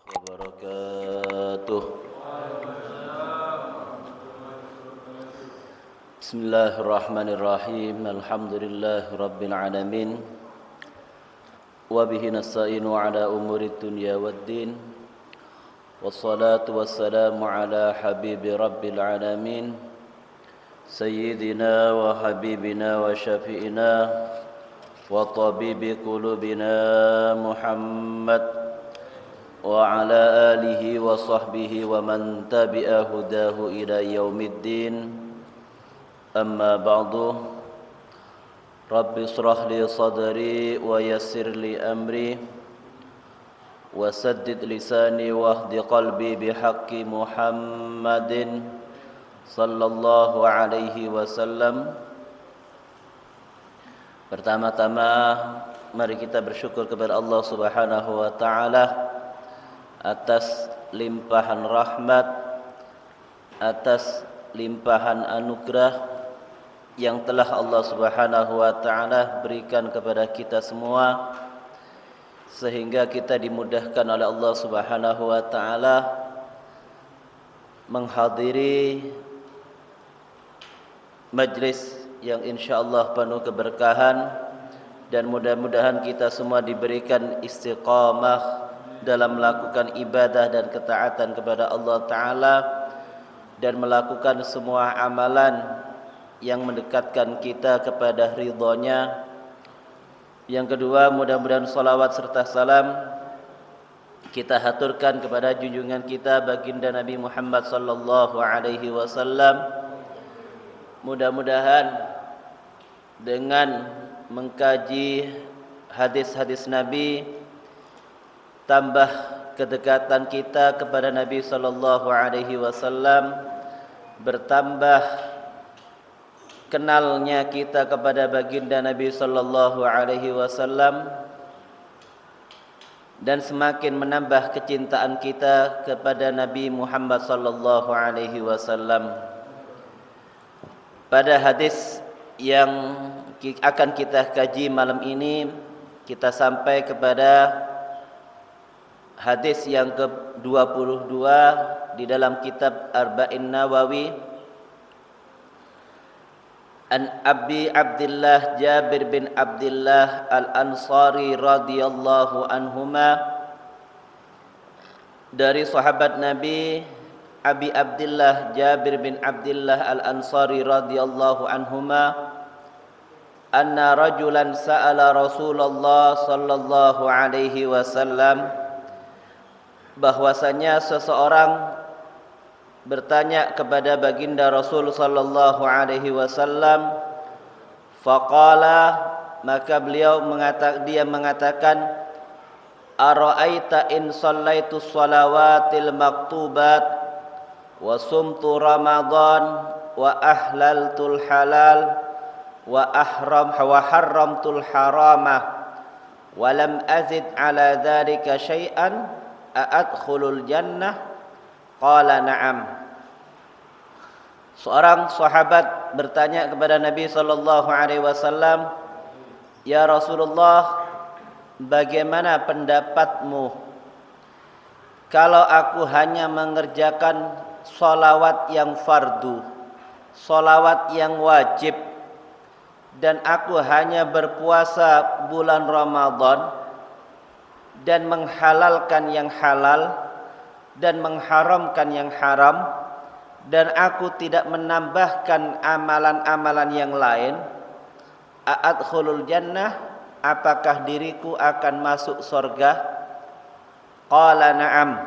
wabarakatuh. Bismillahirrahmanirrahim. Alhamdulillahi rabbil alamin. Wa bihi nasta'inu ala umuri dunya waddin. Wassalatu wassalamu ala habibi rabbil alamin. Sayyidina wa habibina wa syafi'ina wa tabibi qulubina Muhammad wa ala alihi wa sahbihi wa man tabi'a hudahu ila yaumiddin. Amma ba'du. Rabbi israh li sadri wa yassir li amri wa saddid lisani wa hdi qalbi bihaqqi Muhammadin sallallahu alaihi wasallam. Pertama-tama mari kita bersyukur kepada Allah Subhanahu wa taala atas limpahan rahmat, atas limpahan anugerah yang telah Allah Subhanahu wa taala berikan kepada kita semua, sehingga kita dimudahkan oleh Allah Subhanahu wa taala menghadiri majlis yang insyaallah penuh keberkahan, dan mudah-mudahan kita semua diberikan istiqamah dalam melakukan ibadah dan ketaatan kepada Allah Ta'ala, dan melakukan semua amalan yang mendekatkan kita kepada ridhonya. Yang kedua, mudah-mudahan salawat serta salam kita haturkan kepada junjungan kita baginda Nabi Muhammad sallallahu alaihi wasallam. Mudah-mudahan dengan mengkaji hadis-hadis Nabi, tambah kedekatan kita kepada Nabi sallallahu alaihi wasallam, bertambah kenalnya kita kepada baginda Nabi sallallahu alaihi wasallam, dan semakin menambah kecintaan kita kepada Nabi Muhammad sallallahu alaihi wasallam. Pada hadis yang akan kita kaji malam ini, kita sampai kepada hadis yang ke-22 di dalam kitab Arba'in Nawawi. An Abi Abdullah Jabir bin Abdullah Al-Ansari radhiyallahu anhuma, dari sahabat Nabi Abi Abdullah Jabir bin Abdullah Al-Ansari radhiyallahu anhuma, anna rajulan sa'ala Rasulullah sallallahu alaihi wasallam, bahwasanya seseorang bertanya kepada baginda Rasul sallallahu alaihi wasallam. Faqala, maka dia mengatakan, ara'aita in shallaitu shalawatil maktubat wa sumtu ramadan wa ahlaltul halal wa harramtul harama wa lam azid ala dhalika syai'an a'adkhulul jannah? Qala na'am. Seorang sahabat bertanya kepada Nabi sallallahu alaihi wasallam, ya Rasulullah, bagaimana pendapatmu kalau aku hanya mengerjakan sholawat yang fardu, sholawat yang wajib, dan aku hanya berpuasa bulan Ramadan dan menghalalkan yang halal dan mengharamkan yang haram, dan aku tidak menambahkan amalan-amalan yang lain, a'adkhulul jannah, apakah diriku akan masuk surga? Qala na'am.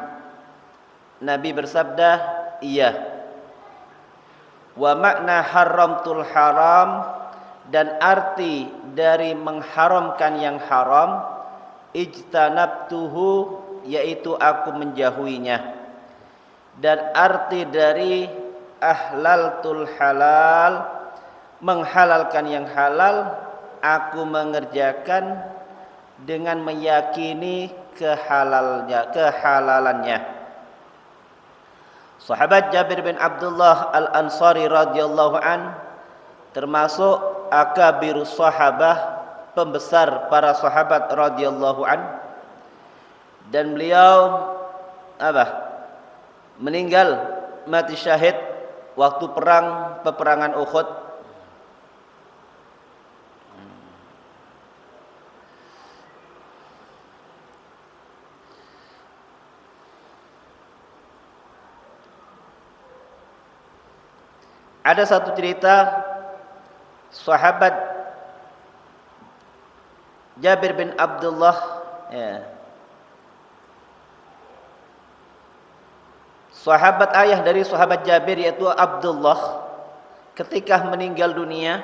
Nabi bersabda, iya. Wa makna haramtul haram, dan arti dari mengharamkan yang haram, ijtanabtuhu, yaitu aku menjauhinya. Dan arti dari ahlaltul halal, menghalalkan yang halal, aku mengerjakan dengan meyakini kehalalannya. Sahabat Jabir bin Abdullah Al-Ansari radhiyallahu an termasuk akabirus sahabah, pembesar para sahabat radhiyallahu an, dan beliau meninggal mati syahid waktu peperangan Uhud. Ada satu cerita sahabat Jabir bin Abdullah, ya. Sahabat ayah dari sahabat Jabir yaitu Abdullah, ketika meninggal dunia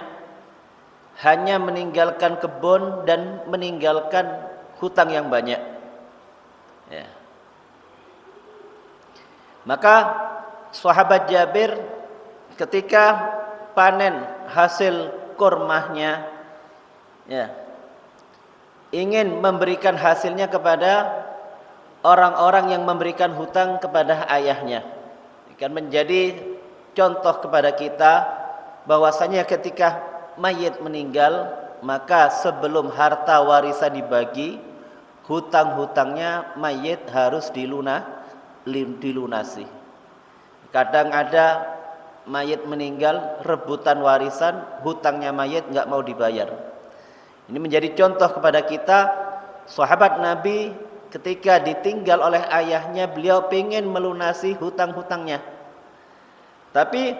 hanya meninggalkan kebun dan meninggalkan hutang yang banyak, ya. Maka sahabat Jabir ketika panen hasil kurmahnya, ya, ingin memberikan hasilnya kepada orang-orang yang memberikan hutang kepada ayahnya. Akan menjadi contoh kepada kita bahwasanya ketika mayit meninggal, maka sebelum harta warisan dibagi, hutang-hutangnya mayit harus dilunasi. Kadang ada mayit meninggal, rebutan warisan, hutangnya mayit nggak mau dibayar. Ini menjadi contoh kepada kita, sahabat Nabi ketika ditinggal oleh ayahnya, beliau ingin melunasi hutang-hutangnya. Tapi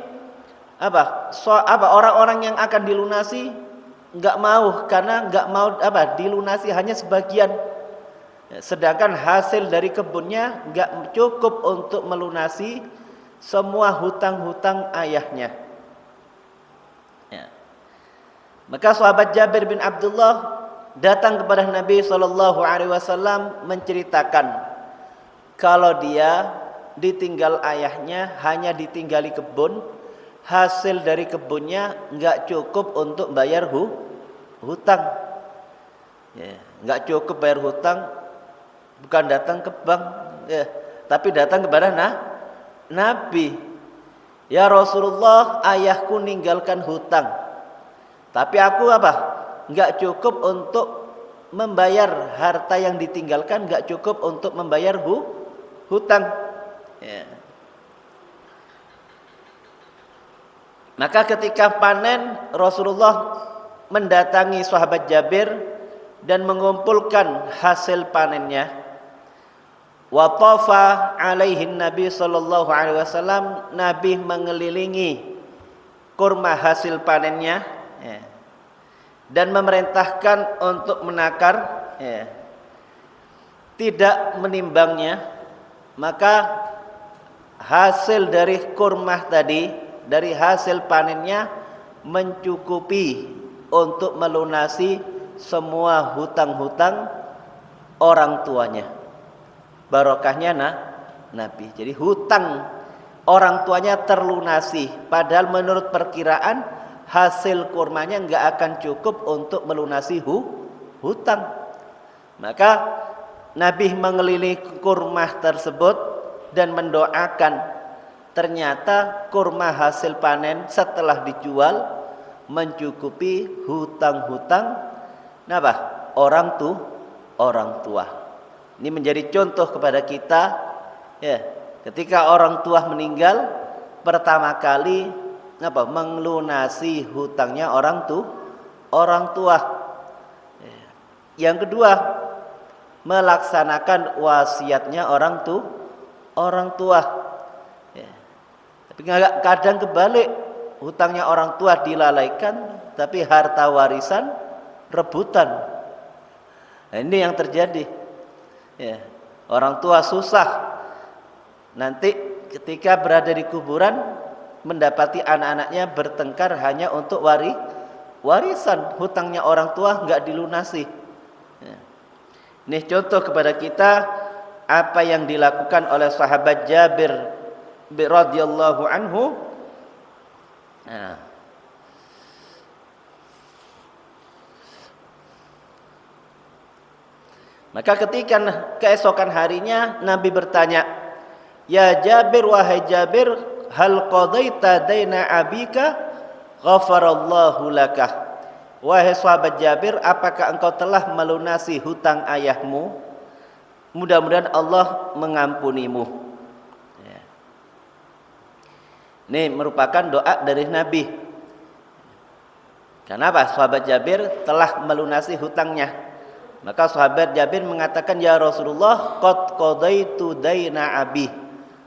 orang-orang yang akan dilunasi nggak mau, karena nggak mau dilunasi hanya sebagian. Sedangkan hasil dari kebunnya nggak cukup untuk melunasi semua hutang-hutang ayahnya, ya. Maka sahabat Jabir bin Abdullah datang kepada Nabi SAW menceritakan kalau dia ditinggal ayahnya, hanya ditinggali kebun, hasil dari kebunnya nggak cukup untuk bayar hutang, ya. Nggak cukup bayar hutang, bukan datang ke bank, ya, tapi datang kepada Nabi. Ya Rasulullah, ayahku ninggalkan hutang, tapi aku nggak cukup untuk membayar harta yang ditinggalkan, nggak cukup untuk membayar hutang, ya. Maka ketika panen, Rasulullah mendatangi sahabat Jabir dan mengumpulkan hasil panennya. Wa tafa alaihi Nabi sallallahu alaihi wasallam, Nabi mengelilingi kurma hasil panennya, ya, dan memerintahkan untuk menakar, ya, tidak menimbangnya. Maka hasil dari kurma tadi, dari hasil panennya mencukupi untuk melunasi semua hutang-hutang orang tuanya. Barokahnya Nabi. Jadi hutang orang tuanya terlunasi, padahal menurut perkiraan hasil kurmanya nggak akan cukup untuk melunasi hutang. Maka Nabi mengelilingi kurma tersebut dan mendoakan. Ternyata kurma hasil panen setelah dijual mencukupi hutang-hutang orang tua. Ini menjadi contoh kepada kita, ya, ketika orang tua meninggal, pertama kali melunasi hutangnya orang tua. Yang kedua, melaksanakan wasiatnya orang tua. Ya. Tapi kadang kebalik, hutangnya orang tua dilalaikan, tapi harta warisan rebutan. Nah, ini yang terjadi. Ya, orang tua susah nanti ketika berada di kuburan mendapati anak-anaknya bertengkar hanya untuk warisan, hutangnya orang tua nggak dilunasi. Ya. Ini contoh kepada kita apa yang dilakukan oleh sahabat Jabir radhiyallahu anhu. Nah, maka ketika keesokan harinya Nabi bertanya, "Ya Jabir, wahai Jabir, hal qadaita daina abika ghafarallahu lakah." Wahai sahabat Jabir, apakah engkau telah melunasi hutang ayahmu? mudah-mudahan Allah mengampunimu. Ya. Ini merupakan doa dari Nabi. Kenapa? Sahabat Jabir telah melunasi hutangnya. Maka sahabat Jabir mengatakan, ya Rasulullah, qad qadaitu daina abi.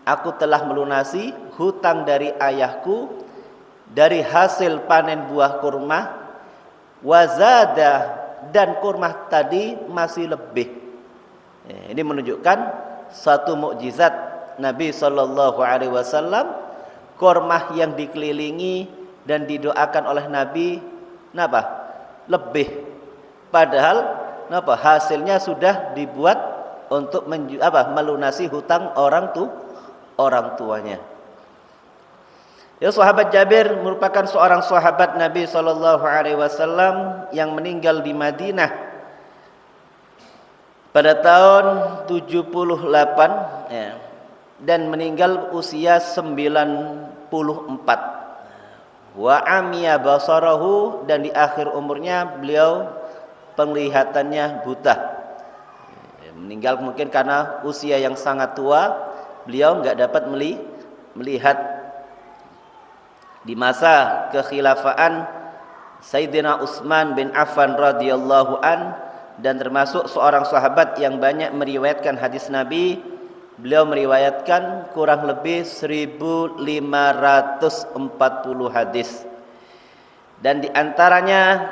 Aku telah melunasi hutang dari ayahku dari hasil panen buah kurma, wazada, dan kurma tadi masih lebih. Ini menunjukkan satu mukjizat Nabi sallallahu alaihi wasallam, kurma yang dikelilingi dan didoakan oleh Nabi lebih. Padahal hasilnya sudah dibuat untuk melunasi hutang orang tuanya. Ya, sahabat Jabir merupakan seorang sahabat Nabi sallallahu alaihi wasallam yang meninggal di Madinah pada tahun 78 ya, dan meninggal usia 94. Wa amiya basarahu, dan di akhir umurnya beliau penglihatannya buta. Meninggal mungkin karena usia yang sangat tua, beliau enggak dapat melihat. Di masa kekhilafaan Sayyidina Utsman bin Affan radhiyallahu an, dan termasuk seorang sahabat yang banyak meriwayatkan hadis Nabi, beliau meriwayatkan kurang lebih 1540 hadis. Dan di antaranya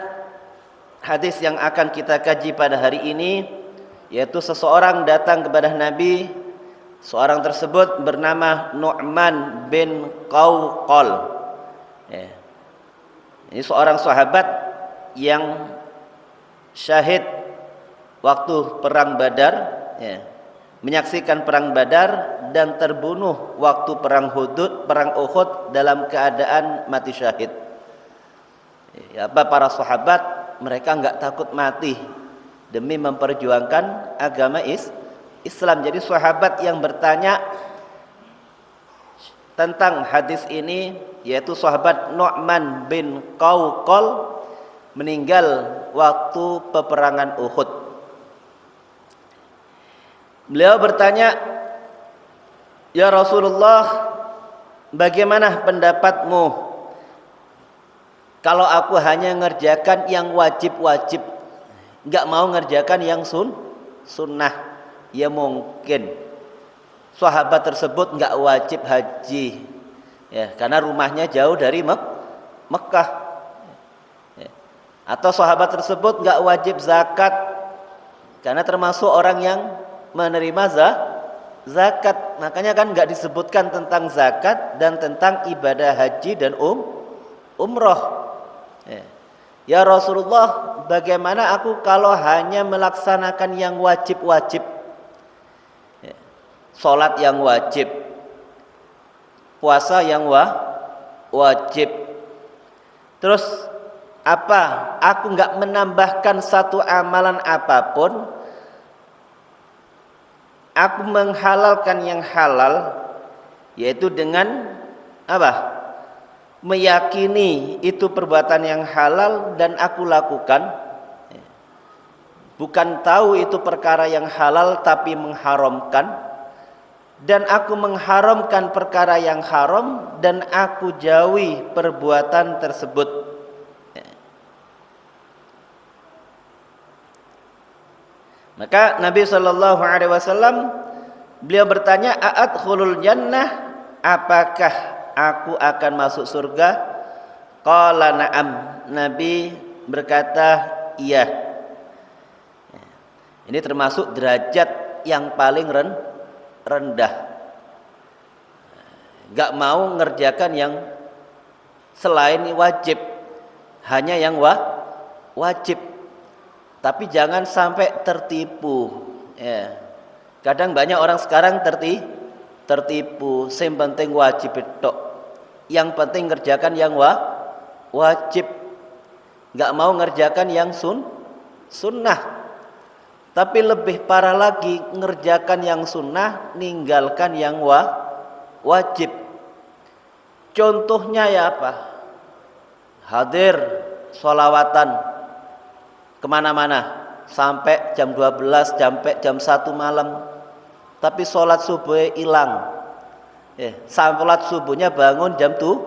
hadis yang akan kita kaji pada hari ini, yaitu seseorang datang kepada Nabi. Seorang tersebut bernama Nu'man bin Qawqal. Ya. Ini seorang sahabat yang syahid waktu perang Badar, ya, menyaksikan perang Badar dan terbunuh waktu perang Uhud dalam keadaan mati syahid. Ya, para sahabat mereka enggak takut mati demi memperjuangkan agama Islam. Jadi sahabat yang bertanya tentang hadis ini, yaitu sahabat Nu'man bin Qawqal, meninggal waktu peperangan Uhud. Beliau bertanya, ya Rasulullah, bagaimana pendapatmu kalau aku hanya ngerjakan yang wajib-wajib, enggak mau ngerjakan yang sunnah? Ya mungkin sahabat tersebut enggak wajib haji, ya, karena rumahnya jauh dari Mekah. Ya. Atau sahabat tersebut enggak wajib zakat, karena termasuk orang yang menerima zakat. Makanya kan enggak disebutkan tentang zakat dan tentang ibadah haji dan umroh. Ya Rasulullah, bagaimana aku kalau hanya melaksanakan yang wajib-wajib? Salat yang wajib, puasa yang wajib. Terus apa? Aku enggak menambahkan satu amalan apapun. Aku menghalalkan yang halal, yaitu dengan apa? Meyakini itu perbuatan yang halal dan aku lakukan. Bukan tahu itu perkara yang halal tapi mengharamkan. Dan aku mengharamkan perkara yang haram dan aku jauhi perbuatan tersebut. Maka Nabi sallallahu alaihi wasallam beliau bertanya, a'adkhulul jannah, apakah aku akan masuk surga? Qala na'am. Nabi berkata, iya. Ini termasuk derajat yang paling rendah. Gak mau ngerjakan yang selain wajib, hanya yang wajib. Tapi jangan sampai tertipu, ya. Kadang banyak orang sekarang tertipu, yang penting wajib itu, yang penting ngerjakan yang wajib, gak mau ngerjakan yang sunnah. Tapi lebih parah lagi, ngerjakan yang sunnah, ninggalkan yang wajib. Contohnya ya apa? Hadir sholawatan kemana-mana, sampai jam 12, sampai jam 1 malam. Tapi sholat subuh hilang. Sholat subuhnya bangun jam 7.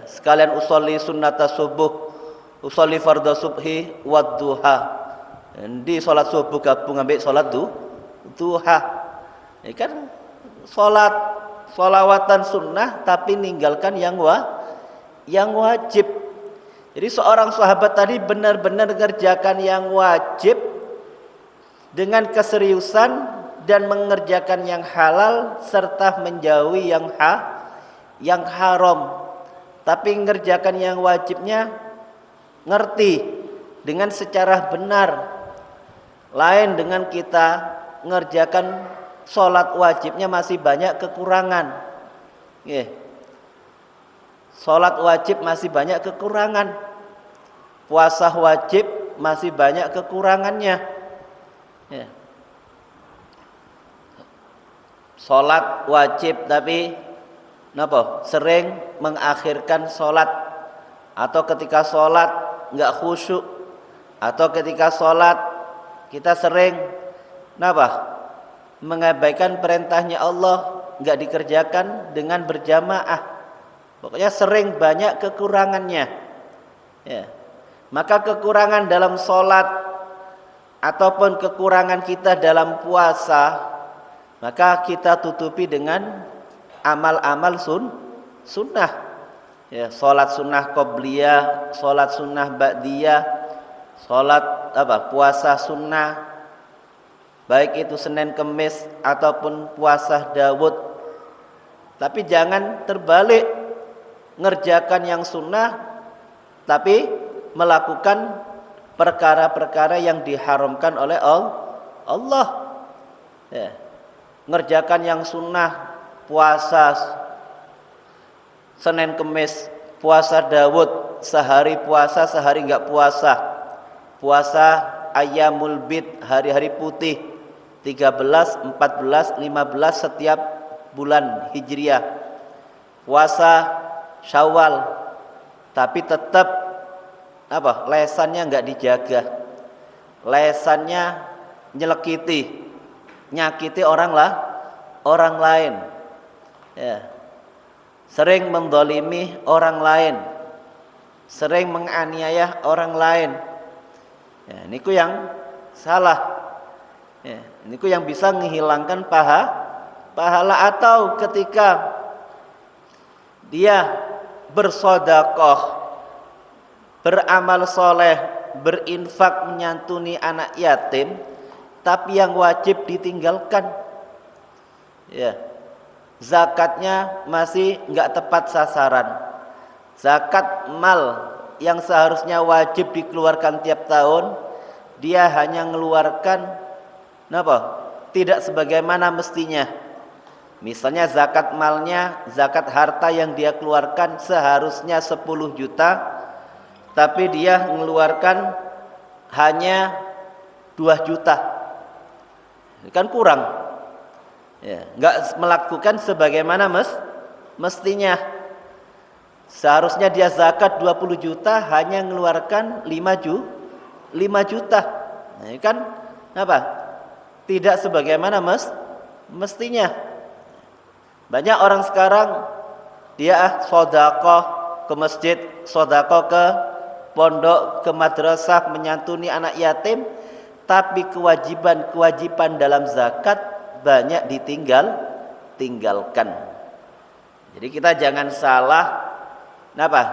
Sekalian usolli sunnata subuh, usolli fardhu subhi wad duha. Di sholat subuh gabung ambil sholat duha. Ini kan sholawatan sunnah tapi ninggalkan yang wajib. Jadi seorang sahabat tadi benar-benar mengerjakan yang wajib dengan keseriusan dan mengerjakan yang halal serta menjauhi yang haram. Tapi mengerjakan yang wajibnya ngerti dengan secara benar. Lain dengan kita mengerjakan sholat wajibnya masih banyak kekurangan. Sholat wajib masih banyak kekurangan. Puasa wajib masih banyak kekurangannya. Sholat wajib tapi sering mengakhirkan sholat, atau ketika sholat nggak khusyuk, atau ketika sholat kita sering mengabaikan perintahnya Allah, nggak dikerjakan dengan berjamaah. Pokoknya sering banyak kekurangannya. Maka kekurangan dalam sholat ataupun kekurangan kita dalam puasa, maka kita tutupi dengan amal-amal sunnah. Sholat sunnah qobliyah, sholat sunnah ba'diyah, sholat puasa sunnah, baik itu Senin Kemis ataupun puasa Daud. Tapi jangan terbalik, ngerjakan yang sunnah tapi melakukan perkara-perkara yang diharamkan oleh Allah. Ngerjakan yang sunnah, puasa Senin Kemis, puasa Daud, sehari puasa sehari enggak puasa, puasa Ayyamul Bid, hari-hari putih 13, 14, 15 setiap bulan Hijriah, puasa Syawal, tapi tetap lesannya enggak dijaga, lesannya nyakiti orang lain, sering mendolimi orang lain, sering menganiaya orang lain. Niku yang salah. Niku yang bisa menghilangkan pahala. Atau ketika dia bersedekah, beramal soleh, berinfak menyantuni anak yatim, tapi yang wajib ditinggalkan. Zakatnya masih enggak tepat sasaran. Zakat mal yang seharusnya wajib dikeluarkan tiap tahun, dia hanya mengeluarkan tidak sebagaimana mestinya. Misalnya zakat malnya, zakat harta yang dia keluarkan seharusnya 10 juta, tapi dia mengeluarkan hanya 2 juta. Kan kurang. Enggak melakukan sebagaimana mestinya. Seharusnya dia zakat 20 juta hanya mengeluarkan 5 juta. Ini kan tidak sebagaimana mestinya. Banyak orang sekarang dia sedekah ke masjid, sedekah ke pondok, ke madrasah menyantuni anak yatim, tapi kewajiban dalam zakat banyak ditinggalkan. Jadi kita jangan salah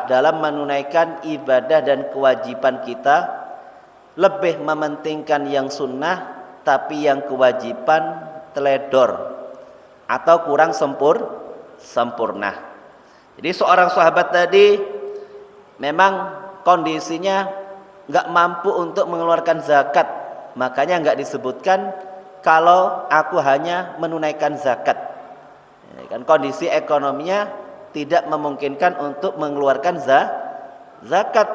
dalam menunaikan ibadah dan kewajiban kita, lebih mementingkan yang sunnah tapi yang kewajiban teledor atau kurang sempurna. Jadi seorang sahabat tadi memang kondisinya enggak mampu untuk mengeluarkan zakat, makanya enggak disebutkan kalau aku hanya menunaikan zakat. Kan kondisi ekonominya tidak memungkinkan untuk mengeluarkan zakat.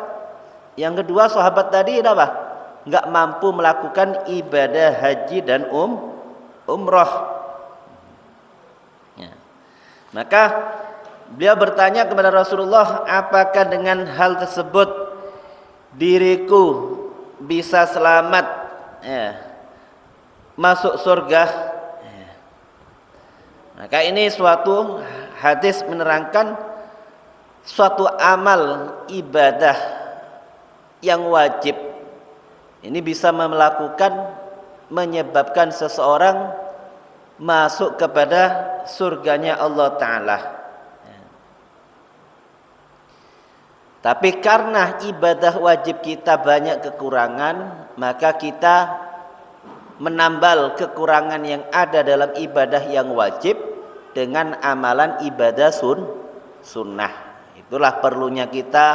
Yang kedua, sahabat tadi enggak mampu melakukan ibadah haji dan umroh. Maka beliau bertanya kepada Rasulullah, apakah dengan hal tersebut diriku bisa selamat, ya, masuk surga. Ya. Maka ini suatu hadis menerangkan suatu amal ibadah yang wajib ini bisa menyebabkan seseorang masuk kepada surganya Allah Ta'ala. Tapi karena ibadah wajib kita banyak kekurangan, maka kita menambal kekurangan yang ada dalam ibadah yang wajib dengan amalan ibadah sunnah. Itulah perlunya kita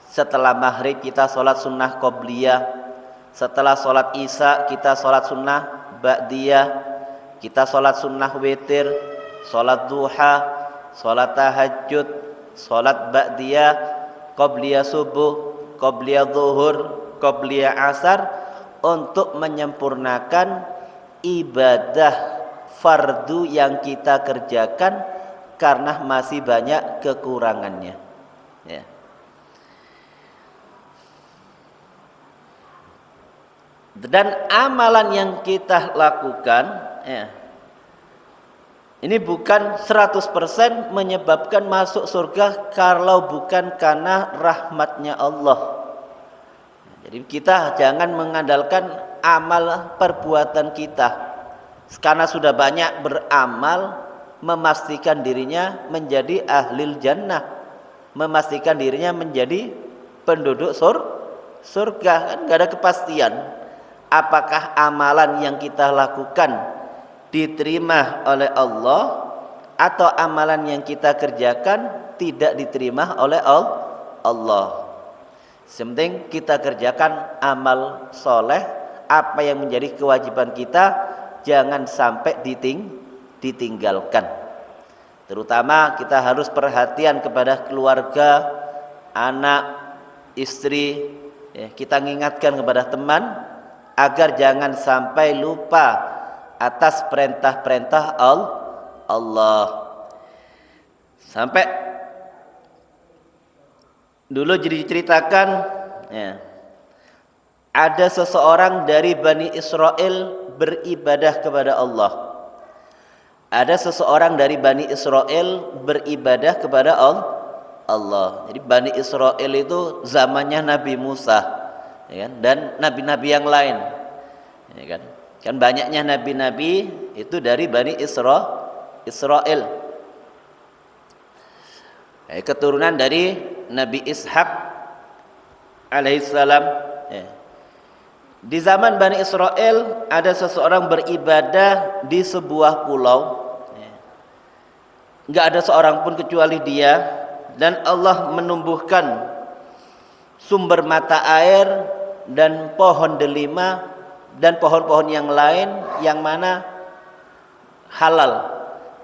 setelah maghrib kita sholat sunnah qobliyah, setelah sholat isya kita sholat sunnah ba'diyah, kita sholat sunnah witir, sholat duha, sholat tahajud, sholat ba'diyah, qobliyah subuh, qobliyah zuhur, qobliyah asar, untuk menyempurnakan ibadah fardu yang kita kerjakan karena masih banyak kekurangannya, ya. Dan amalan yang kita lakukan, ya, ini bukan 100% menyebabkan masuk surga kalau bukan karena rahmatnya Allah. Jadi kita jangan mengandalkan amal perbuatan kita, karena sudah banyak beramal memastikan dirinya menjadi ahlil jannah, memastikan dirinya menjadi penduduk surga. Kan gak ada kepastian apakah amalan yang kita lakukan diterima oleh Allah atau amalan yang kita kerjakan tidak diterima oleh Allah. Sepenting kita kerjakan amal soleh, apa yang menjadi kewajiban kita jangan sampai ditinggalkan. Terutama kita harus perhatian kepada keluarga, anak, istri, ya, kita mengingatkan kepada teman agar jangan sampai lupa atas perintah-perintah Allah. Sampai dulu jadi diceritakan, ya, ada seseorang dari Bani Israel beribadah kepada Allah. Ada seseorang dari Bani Israel beribadah kepada Allah. Jadi Bani Israel itu zamannya Nabi Musa, ya kan? Dan nabi-nabi yang lain, ya kan? Kan banyaknya nabi-nabi itu dari Bani Israel. Keturunan dari Nabi Ishak alaihissalam, ya. Di zaman Bani Israel ada seseorang beribadah di sebuah pulau, ya. Nggak ada seorang pun kecuali dia, dan Allah menumbuhkan sumber mata air dan pohon delima dan pohon-pohon yang lain yang mana halal,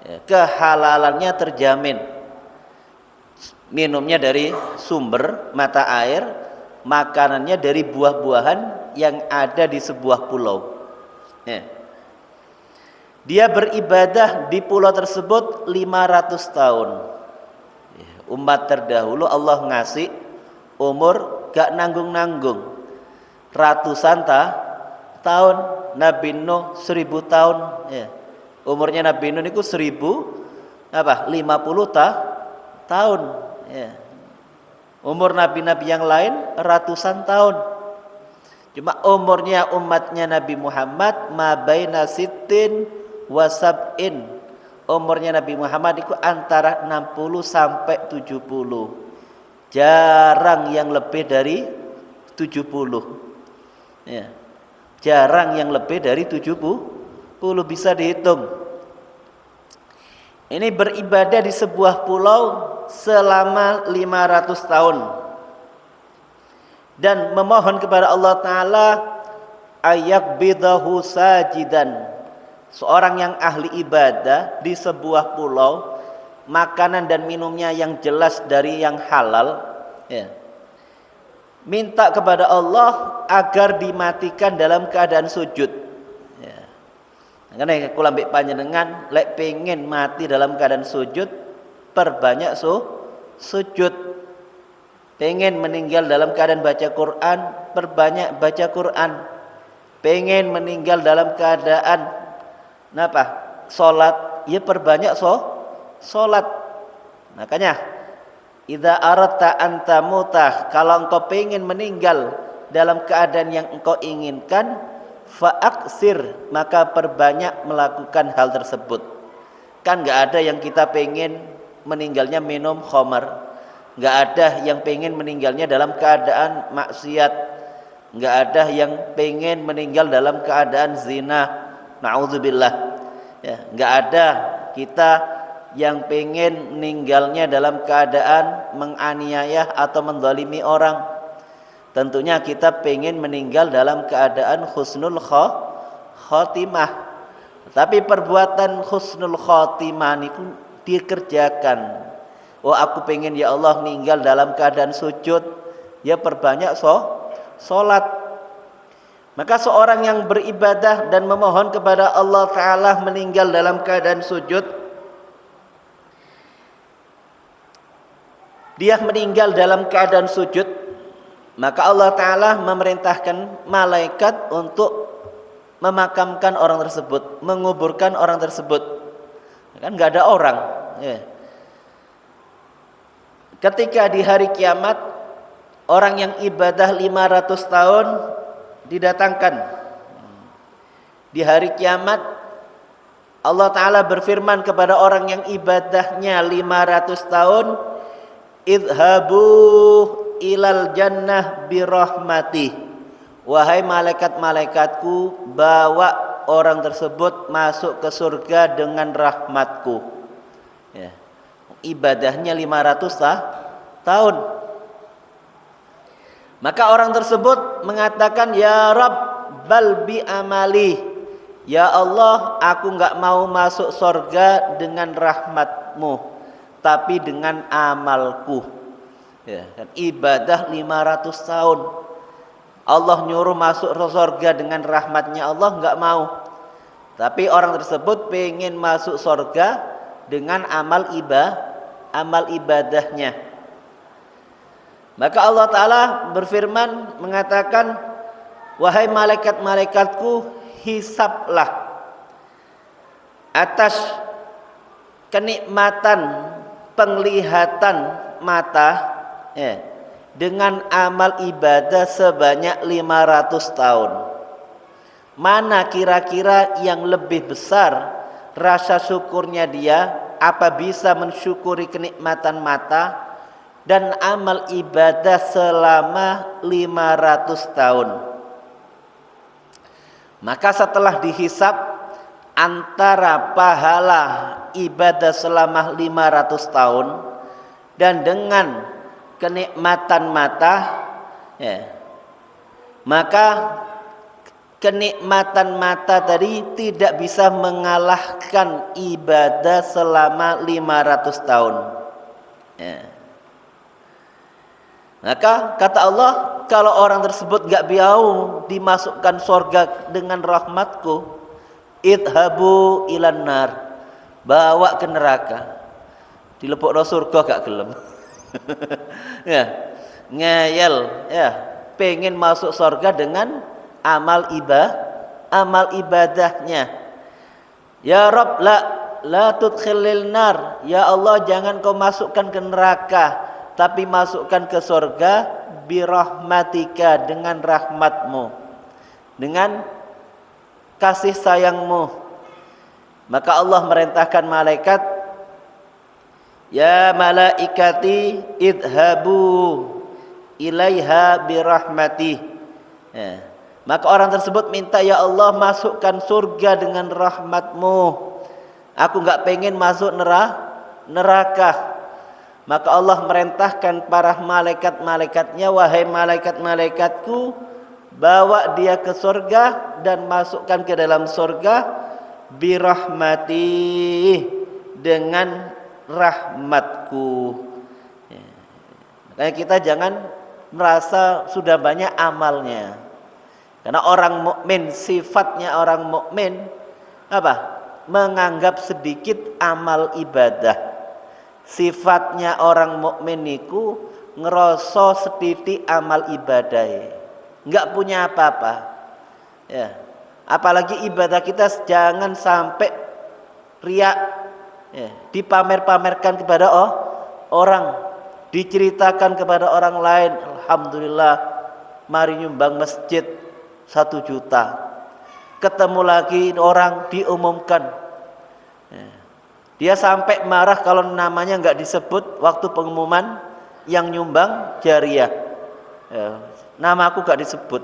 ya, kehalalannya terjamin. Minumnya dari sumber mata air, makanannya dari buah-buahan yang ada di sebuah pulau, ya. Dia beribadah di pulau tersebut 500 tahun. Ya, umat terdahulu Allah ngasih umur gak nanggung-nanggung, ratusan tahun. Nabi Nuh 1000 tahun, ya. Umurnya Nabi Nuh itu 50 tahun, ya. Umur nabi-nabi yang lain ratusan tahun. Cuma umurnya umatnya Nabi Muhammad mabaina sittin wa sab'in. Umurnya Nabi Muhammad itu antara 60 sampai 70. Jarang yang lebih dari 70. Ya. Jarang yang lebih dari 70, bisa dihitung. Ini beribadah di sebuah pulau selama 500 tahun dan memohon kepada Allah Ta'ala ayyakbidahu sajidan. Seorang yang ahli ibadah di sebuah pulau, makanan dan minumnya yang jelas dari yang halal, ya. Minta kepada Allah agar dimatikan dalam keadaan sujud, ya. Karena kula mbek panjenengan lek pengen mati dalam keadaan sujud, perbanyak sujud. Pengen meninggal dalam keadaan baca Quran, perbanyak baca Quran. Pengen meninggal dalam keadaan salat, ya perbanyak salat. Makanya idza aradta an tamutah, kalau engkau pengen meninggal dalam keadaan yang engkau inginkan, faaksir, maka perbanyak melakukan hal tersebut. Kan enggak ada yang kita pengen meninggalnya minum khamar. Enggak ada yang pengen meninggalnya dalam keadaan maksiat. Enggak ada yang pengen meninggal dalam keadaan zina. Na'udzubillah. Ya, enggak ada kita yang pengen meninggalnya dalam keadaan menganiaya atau menzalimi orang. Tentunya kita pengen meninggal dalam keadaan husnul khotimah. Tapi perbuatan husnul khotimah itu dikerjakan. Oh, aku pengen ya Allah meninggal dalam keadaan sujud, ya perbanyak salat. Maka seorang yang beribadah dan memohon kepada Allah Ta'ala meninggal dalam keadaan sujud, dia meninggal dalam keadaan sujud, maka Allah Ta'ala memerintahkan malaikat untuk memakamkan orang tersebut, menguburkan orang tersebut. Kan nggak ada orang, ya. Ketika di hari kiamat, orang yang ibadah 500 tahun didatangkan. Di hari kiamat Allah Ta'ala berfirman kepada orang yang ibadahnya 500 tahun, idhabu ilal jannah birahmati. Wahai malaikat-malaikatku, bawa orang tersebut masuk ke surga dengan rahmatku. Ya. Ibadahnya 500 tahun. Maka orang tersebut mengatakan, ya Rabb, bal bi amali. Ya Allah, aku enggak mau masuk surga dengan rahmatmu, tapi dengan amalku. Ya, dan ibadah 500 tahun. Allah nyuruh masuk surga dengan rahmatnya Allah, enggak mau. Tapi orang tersebut pengen masuk surga dengan amal ibadahnya. Maka Allah Ta'ala berfirman mengatakan, wahai malaikat-malaikatku, hisablah atas kenikmatan penglihatan mata, ya, dengan amal ibadah sebanyak 500 tahun. Mana kira-kira yang lebih besar rasa syukurnya dia, apa bisa mensyukuri kenikmatan mata dan amal ibadah selama 500 tahun. Maka setelah dihisab antara pahala ibadah selama 500 tahun dan dengan kenikmatan mata, ya, maka kenikmatan mata tadi tidak bisa mengalahkan ibadah selama 500 tahun. Ya. Maka kata Allah, kalau orang tersebut gak mau dimasukkan surga dengan rahmatku, idhabu ilan nar, bawa ke neraka. Dilepokno surga gak gelem. Ya, ngeyel, ya, pengen masuk surga dengan amal ibadahnya. Ya Rabb, la tudkhilil nar. Ya Allah, jangan kau masukkan ke neraka, tapi masukkan ke surga birahmatika, dengan rahmatmu, dengan kasih sayangmu. Maka Allah merintahkan malaikat, ya malaikati idhabu ilaiha birahmati. Ya. Maka orang tersebut minta, ya Allah, masukkan surga dengan rahmatmu, aku gak pengen masuk neraka. Maka Allah merintahkan para malaikat-malaikatnya, wahai malaikat-malaikatku, bawa dia ke surga dan masukkan ke dalam surga birahmati, dengan rahmatku. Ya. Makanya kita jangan merasa sudah banyak amalnya. Karena orang mukmin, sifatnya orang mukmin apa? Menganggap sedikit amal ibadah. Sifatnya orang mukmin itu ngeroso setitik amal ibadah, enggak punya apa-apa. Ya. Apalagi ibadah kita jangan sampai riak, ya, dipamer-pamerkan kepada orang, diceritakan kepada orang lain. Alhamdulillah, mari nyumbang masjid 1 juta. Ketemu lagi orang diumumkan, ya. Dia sampai marah kalau namanya nggak disebut waktu pengumuman yang nyumbang jariah. Ya, nama aku nggak disebut.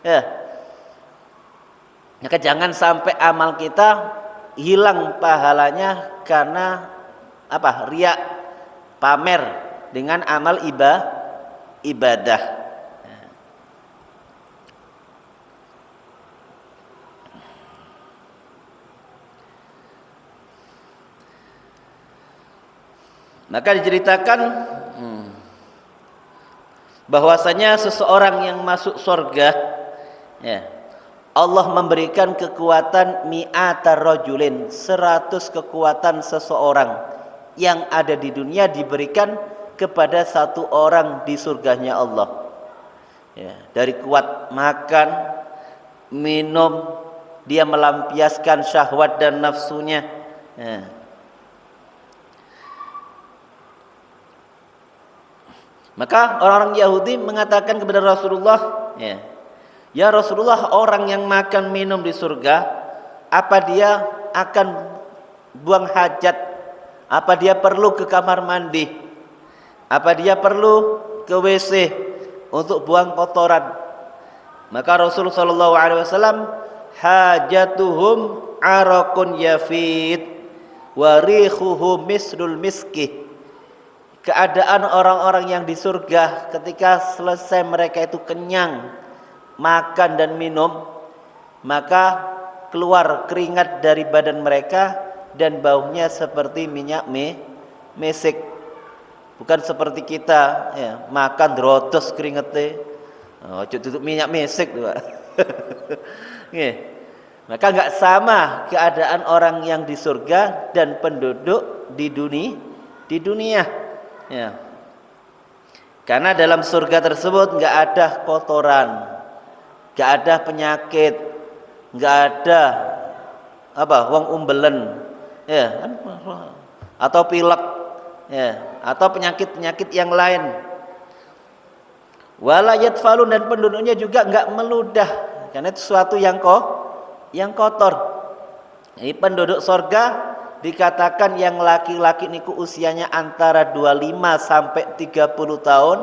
Ya. Maka jangan sampai amal kita hilang pahalanya karena apa? Riak, pamer dengan amal ibadah. Maka diceritakan bahwasanya seseorang yang masuk surga, ya, Allah memberikan kekuatan mi'atar rajulin, 100 kekuatan seseorang yang ada di dunia diberikan kepada 1 orang di surganya Allah. Ya, dari kuat makan, minum, dia melampiaskan syahwat dan nafsunya. Ya. Maka orang-orang Yahudi mengatakan kepada Rasulullah, ya Rasulullah, orang yang makan minum di surga, apa dia akan buang hajat? Apa dia perlu ke kamar mandi? Apa dia perlu ke WC untuk buang kotoran? Maka Rasulullah SAW, hajatuhum arakun yafid warihuhu mislul miski. Keadaan orang-orang yang di surga ketika selesai mereka itu kenyang makan dan minum, maka keluar keringat dari badan mereka dan baunya seperti minyak mesik. Bukan seperti kita, ya, makan drotos keringetnya, tutup minyak mesik tuh. Maka nggak sama keadaan orang yang di surga dan penduduk di dunia. Ya. Karena dalam surga tersebut nggak ada kotoran, nggak ada penyakit, nggak ada wong umbelen, ya, atau pilek, ya, atau penyakit-penyakit yang lain. Wala yatfalun, dan penduduknya juga nggak meludah, karena itu sesuatu yang kotor. Ini penduduk surga dikatakan yang laki-laki niku usianya antara 25 sampai 30 tahun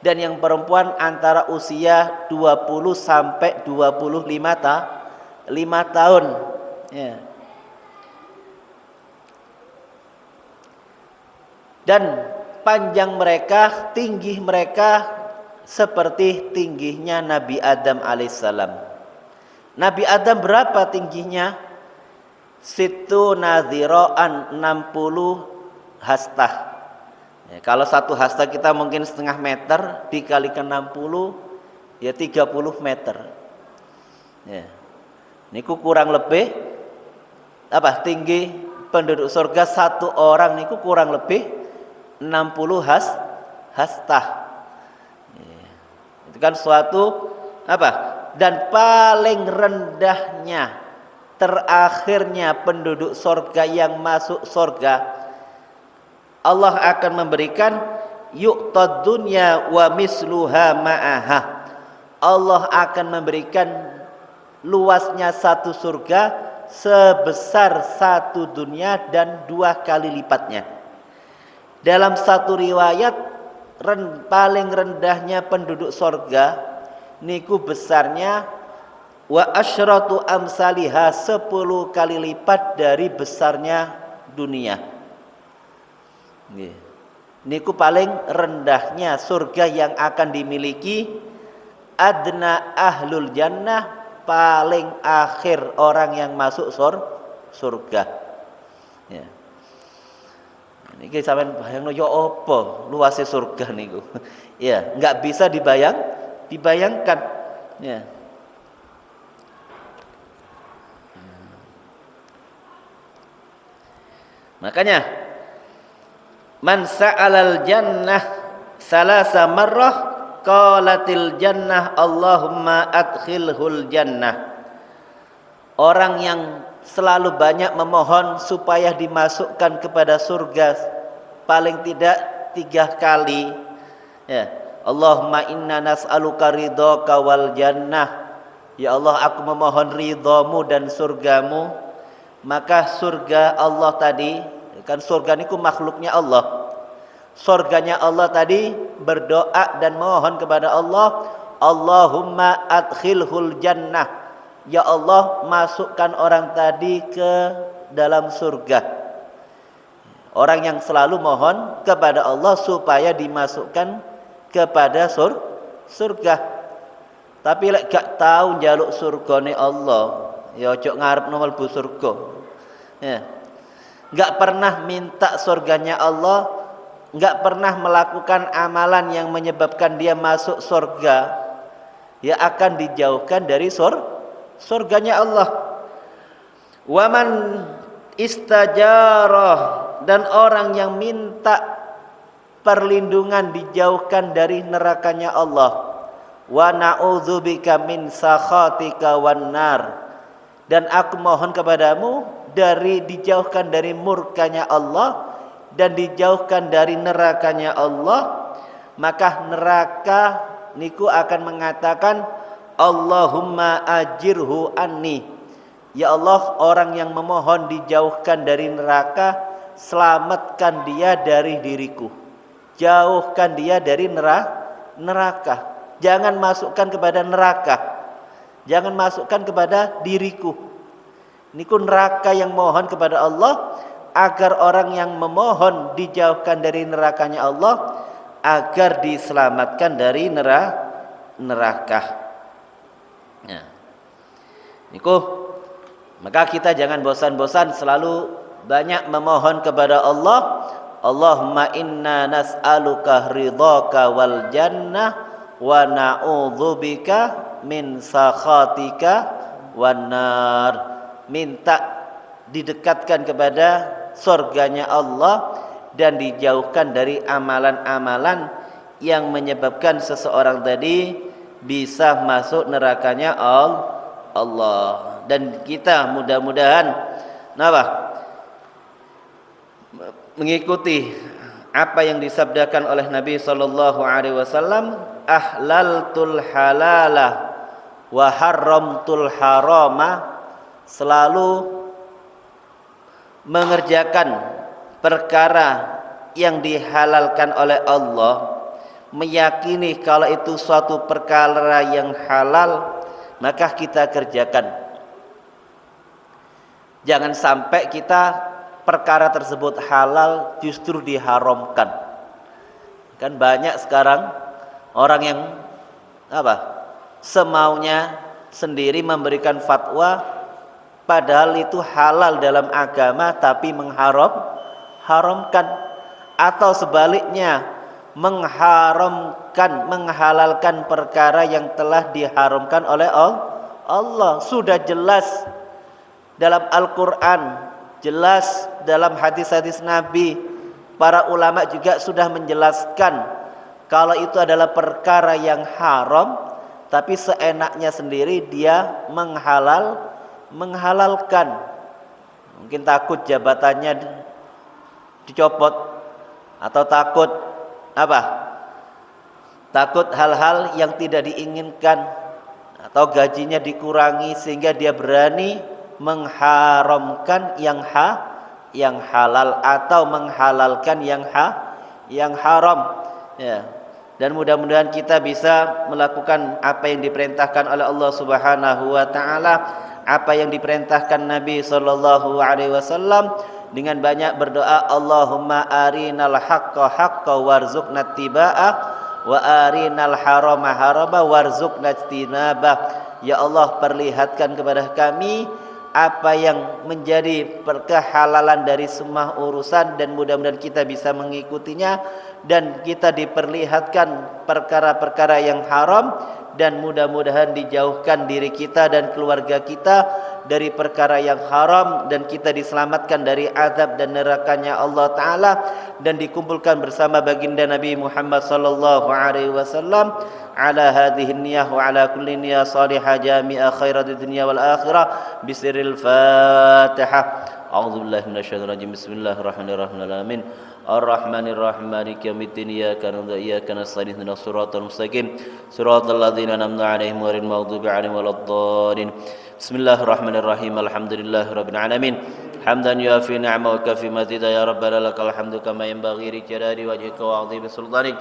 dan yang perempuan antara usia 20 sampai 25 tahun. Ya. Dan panjang mereka, tinggi mereka seperti tingginya Nabi Adam alaihissalam. Nabi Adam berapa tingginya? Situ nadhiroan 60 hastah. Ya, kalau 1 hasta kita mungkin setengah meter, dikalikan 60 ya 30 meter. Ya. Niku kurang lebih tinggi penduduk surga 1 orang niku kurang lebih 60 hastah. Ya. Itu kan suatu dan paling rendahnya, terakhirnya penduduk surga yang masuk surga, Allah akan memberikan yu'tad dunya wa misluha ma'aha. Allah akan memberikan luasnya 1 surga sebesar 1 dunia dan 2 kali lipatnya. Dalam 1 riwayat, paling rendahnya penduduk surga niku besarnya wa asyratu amsalihha, 10 kali lipat dari besarnya dunia. Niku paling rendahnya surga yang akan dimiliki adna ahlul jannah, paling akhir orang yang masuk surga. Ya. Niki sampean bayangno yo apa luasnya surga niku. Ya, enggak bisa dibayangkan. Ya. Makanya man sa'alal jannah salasa marrah qalatil jannah Allahumma adkhilhul jannah. Orang yang selalu banyak memohon supaya dimasukkan kepada surga paling tidak 3 kali, ya. Allahumma inna nas'aluka ridhaka wal jannah. Ya Allah, aku memohon ridhamu dan surgamu. Maka surga Allah tadi, kan surga niku makhluknya Allah. Surganya Allah tadi berdoa dan mohon kepada Allah, Allahumma adkhilhul jannah. Ya Allah, masukkan orang tadi ke dalam surga. Orang yang selalu mohon kepada Allah supaya dimasukkan kepada surga. Tapi lek gak tahu njaluk surgane Allah, ya ojo ngarep mlebu surga. Ya. Gak pernah minta surganya Allah, gak pernah melakukan amalan yang menyebabkan dia masuk surga, ya akan dijauhkan dari surganya Allah. Waman istajarah, dan orang yang minta perlindungan dijauhkan dari nerakanya Allah. Wa na'udzubika min sakhatika wan nar, dan aku mohon kepadamu dari dijauhkan dari murkanya Allah dan dijauhkan dari nerakanya Allah. Maka neraka niku akan mengatakan, Allahumma ajirhu anni. Ya Allah, orang yang memohon dijauhkan dari neraka, selamatkan dia dari diriku. Jauhkan dia dari neraka. Jangan masukkan kepada neraka. Jangan masukkan kepada diriku. Niku neraka yang mohon kepada Allah, agar orang yang memohon dijauhkan dari nerakanya Allah, agar diselamatkan dari neraka. Nah, niku, maka kita jangan bosan-bosan selalu banyak memohon kepada Allah. Allahumma inna nas'aluka ridhaka wal jannah wa na'udzubika min sakhatika wan nar. Minta didekatkan kepada surganya Allah dan dijauhkan dari amalan-amalan yang menyebabkan seseorang tadi bisa masuk nerakanya Allah. Dan kita mudah-mudahan mengikuti apa yang disabdakan oleh Nabi sallallahu alaihi wasallam, ahlaltul halala wa haramtul harama. Selalu mengerjakan perkara yang dihalalkan oleh Allah, meyakini kalau itu suatu perkara yang halal, maka kita kerjakan. Jangan sampai kita perkara tersebut halal justru diharamkan. Kan banyak sekarang orang yang semaunya sendiri memberikan fatwa, padahal itu halal dalam agama tapi mengharamkan, atau sebaliknya menghalalkan perkara yang telah diharamkan oleh Allah. Sudah jelas dalam Al-Quran, jelas dalam hadis-hadis Nabi, para ulama juga sudah menjelaskan kalau itu adalah perkara yang haram, tapi seenaknya sendiri dia menghalalkan. Mungkin takut jabatannya dicopot, atau takut takut hal-hal yang tidak diinginkan, atau gajinya dikurangi, sehingga dia berani mengharamkan yang halal atau menghalalkan yang haram, ya. Dan mudah-mudahan kita bisa melakukan apa yang diperintahkan oleh Allah Subhanahu wa taala, apa yang diperintahkan Nabi sallallahu alaihi wasallam, dengan banyak berdoa, Allahumma arinal haqqa haqqa warzuqna ittiba'ah wa arinal harama harama warzuqna ijtinabah. Ya Allah, perlihatkan kepada kami apa yang menjadi kehalalan dari semua urusan, dan mudah-mudahan kita bisa mengikutinya, dan kita diperlihatkan perkara-perkara yang haram, dan mudah-mudahan dijauhkan diri kita dan keluarga kita dari perkara yang haram dan kita diselamatkan dari azab dan nerakanya Allah Ta'ala dan dikumpulkan bersama baginda Nabi Muhammad sallallahu alaihi wasallam ala hadhihi niyyah wa ala kulli niyyah salihah jami'ah khairat dunya wal akhirah bisirril Fatihah. A'udzu billahi minasyaitonir rajim. Bismillahirrahmanirrahim. Amin. Ar-Rahmanir-Rahim Maliki yaumiddin iyyaka na'budu wa iyyaka nasta'in ihdinas siratal mustaqim siratal ladzina an'amta 'alaihim ghairil maghdubi 'alaihim waladdallin. Bismillahirrahmanirrahim. Alhamdulillahirabbil alamin. Hamdan yuafi ni'amahu wa kafi mazida ya rabbana lakal hamdu kama yanbaghi li jalali wajhika wa 'azimi sultanik.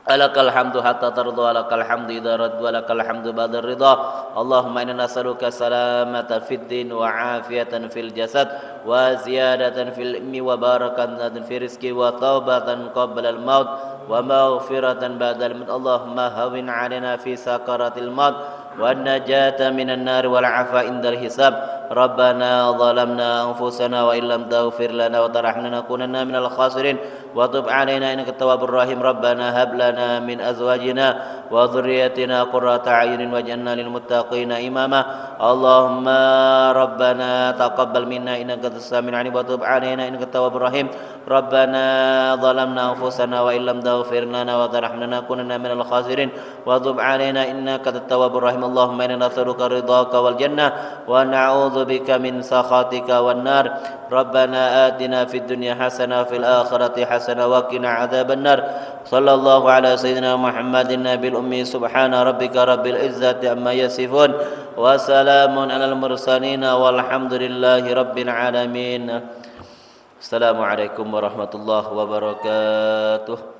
Alakal hamdu hatta tarda, alakal hamdu idza radda, alakal hamdu ba'da ridha. Allahumma inna nas'aluka salamatan fid din wa afiyatan fil jasad wa ziyadatan fil ilmi wa barakatan fi rizqi wa taubatan qabla al maut wa maghfiratan ba'da al maut. Allahumma hawwin 'alaina fi sakaratil maut wa najata minan nar wal 'afa indal hisab. Rabbana zalamna anfusana wa illam taghfir lana wa tarhamna lanakunanna minal khasirin wa tub 'alaina innaka tawwabur rahim. Rabbana hab lana min azwajina wa dhurriyyatina qurrata a'yunin waj'alna lil muttaqina imama. Allahumma rabbana taqabbal minna innaka antas samiul 'alim wa tub 'alaina innaka tawwabur rahim. Rabbana zalamna anfusana wa illam taghfir lana wa tarhamna lanakunanna minal khasirin wa tub 'alaina innaka antat tawwabur rahim. Allahumma inna nas'aluka ridhaka wal jannah wa na'udzu bika min sakhatika wan nar. Rabbana atina fid dunya hasanah wa fil akhirati hasanah wa qina adzaban nar. Sallallahu ala sayyidina Muhammadin nabil ummi. Subhana rabbika rabbil izzati amma yasifun wa salamun alal mursalin walhamdulillahi rabbil alamin. Assalamualaikum warahmatullahi wabarakatuh.